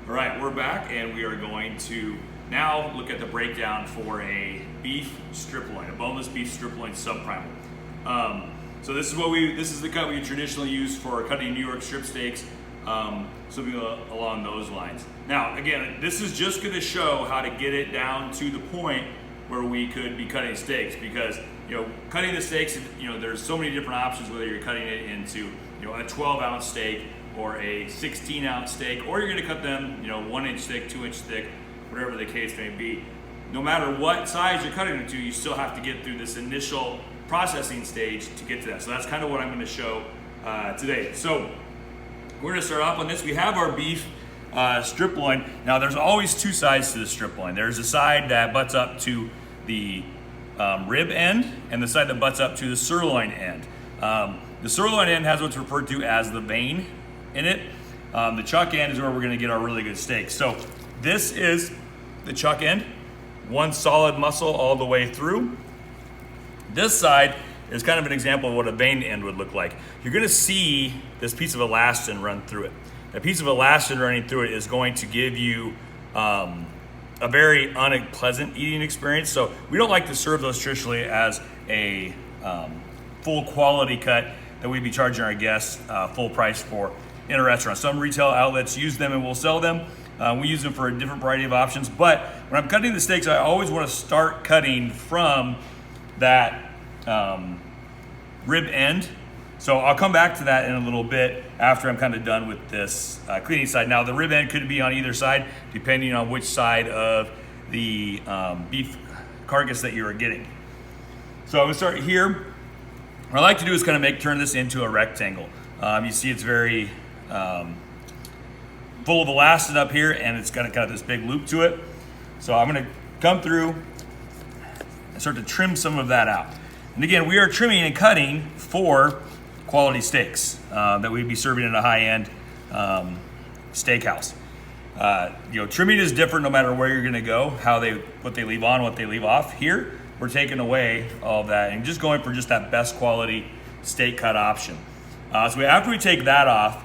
All right, we're back and we are going to now look at the breakdown for a beef strip loin, a boneless beef strip loin subprimal. So this is the cut we traditionally use for cutting New York strip steaks, something along those lines. Now, again, this is just going to show how to get it down to the point where we could be cutting steaks, because cutting the steaks, there's so many different options, whether you're cutting it into a 12-ounce steak or a 16-ounce steak, or you're going to cut them 1-inch thick, 2-inch thick, whatever the case may be. No matter what size you're cutting it to, you still have to get through this initial processing stage to get to that. So that's kind of what I'm going to show today. So we're going to start off on this. We have our beef strip loin. Now there's always two sides to the strip loin. There's a side that butts up to the rib end and the side that butts up to the sirloin end. The sirloin end has what's referred to as the vein in it. The chuck end is where we're going to get our really good steak. So this is the chuck end, one solid muscle all the way through. This side is kind of an example of what a vein end would look like. You're going to see this piece of elastin run through it. That piece of elastin running through it is going to give you a very unpleasant eating experience. So we don't like to serve those traditionally as a full quality cut that we'd be charging our guests full price for in a restaurant. Some retail outlets use them and will sell them. We use them for a different variety of options. But when I'm cutting the steaks, I always want to start cutting from that rib end. So I'll come back to that in a little bit after I'm kind of done with this cleaning side. Now the rib end could be on either side, depending on which side of the beef carcass that you are getting. So I'm gonna start here. What I like to do is kind of turn this into a rectangle. You see it's very full of elastin up here, and it's got kind of this big loop to it. So I'm gonna come through and start to trim some of that out. And again, we are trimming and cutting for quality steaks that we'd be serving in a high-end steakhouse. Trimming is different no matter where you're gonna go, what they leave on, what they leave off. Here, we're taking away all of that and just going for just that best quality steak cut option. So after we take that off,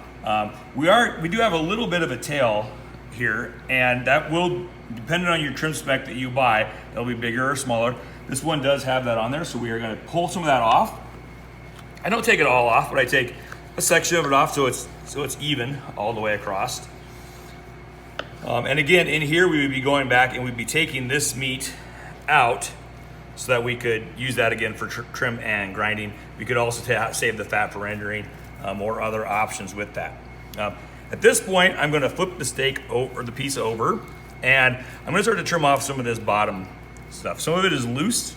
we do have a little bit of a tail here, and that will, depending on your trim spec that you buy, it'll be bigger or smaller. This one does have that on there, so we are going to pull some of that off. I don't take it all off, but I take a section of it off so it's even all the way across. And again, in here we would be going back and we'd be taking this meat out so that we could use that again for trim and grinding. We could also save the fat for rendering or other options with that. At this point, I'm gonna flip the steak over, the piece over, and I'm gonna start to trim off some of this bottom stuff. Some of it is loose,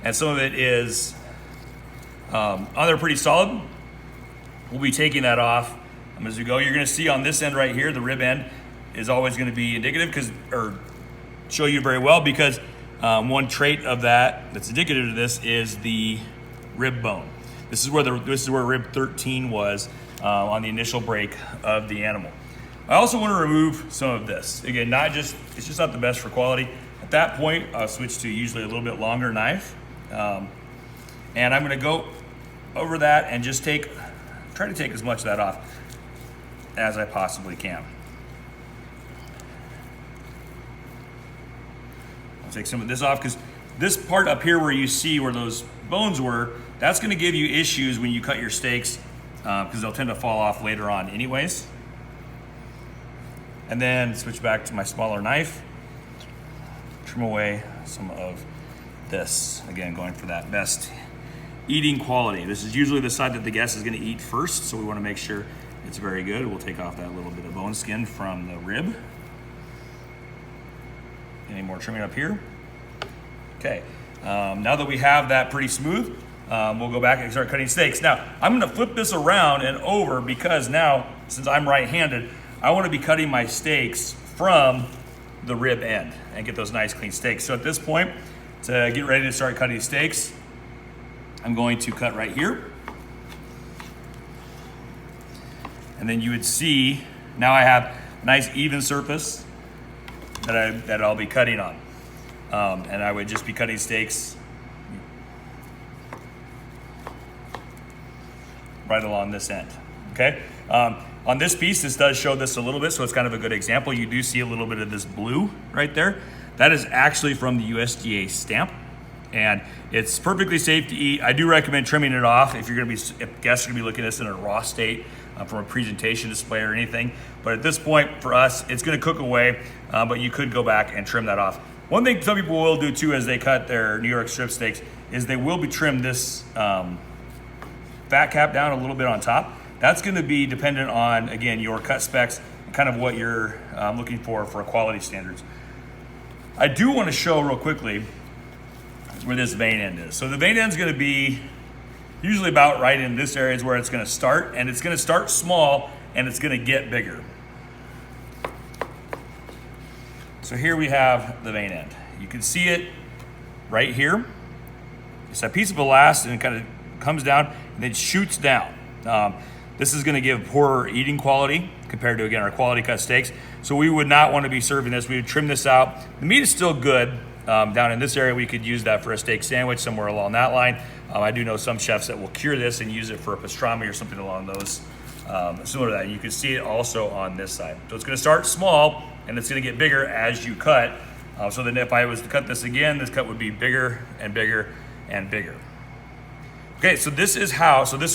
and some of it is on there pretty solid. We'll be taking that off as we go. You're gonna see on this end right here, the rib end is always gonna be indicative or show you very well, because one trait of that's indicative of this is the rib bone. This is where rib 13 was on the initial break of the animal. I also want to remove some of this. Again, it's just not the best for quality. At that point, I'll switch to usually a little bit longer knife. And I'm going to go over that and just try to take as much of that off as I possibly can. I'll take some of this off, because this part up here where you see where those bones were, that's going to give you issues when you cut your steaks, because they'll tend to fall off later on anyways. And then switch back to my smaller knife, trim away some of this. Again, going for that best eating quality. This is usually the side that the guest is going to eat first, so we want to make sure it's very good. We'll take off that little bit of bone skin from the rib. Any more trimming up here? Okay, now that we have that pretty smooth, we'll go back and start cutting steaks. Now, I'm gonna flip this around and over, because now, since I'm right-handed, I wanna be cutting my steaks from the rib end and get those nice clean steaks. So at this point, to get ready to start cutting steaks, I'm going to cut right here. And then you would see, now I have a nice even surface that I'll be cutting on. And I would just be cutting steaks right along this end, okay? On this piece, this does show this a little bit, so it's kind of a good example. You do see a little bit of this blue right there. That is actually from the USDA stamp, and it's perfectly safe to eat. I do recommend trimming it off if guests are gonna be looking at this in a raw state from a presentation display or anything. But at this point, for us, it's gonna cook away, but you could go back and trim that off. One thing some people will do too as they cut their New York strip steaks is they will be trim this fat cap down a little bit on top. That's gonna be dependent on, again, your cut specs, and kind of what you're looking for quality standards. I do wanna show real quickly where this vein end is. So the vein end is gonna be usually about right in this area is where it's gonna start, and it's gonna start small and it's gonna get bigger. So here we have the vein end. You can see it right here. It's a piece of elastic and it kind of comes down and then shoots down. This is gonna give poorer eating quality compared to, again, our quality cut steaks. So we would not wanna be serving this. We would trim this out. The meat is still good. Down in this area, we could use that for a steak sandwich somewhere along that line. I do know some chefs that will cure this and use it for a pastrami or something along those, similar to that. You can see it also on this side. So it's gonna start small and it's gonna get bigger as you cut. So then if I was to cut this again, this cut would be bigger and bigger and bigger. Okay, so this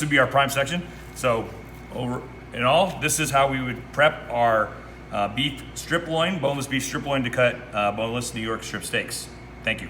would be our prime section. So over in all, this is how we would prep our beef strip loin, boneless beef strip loin to cut boneless New York strip steaks. Thank you.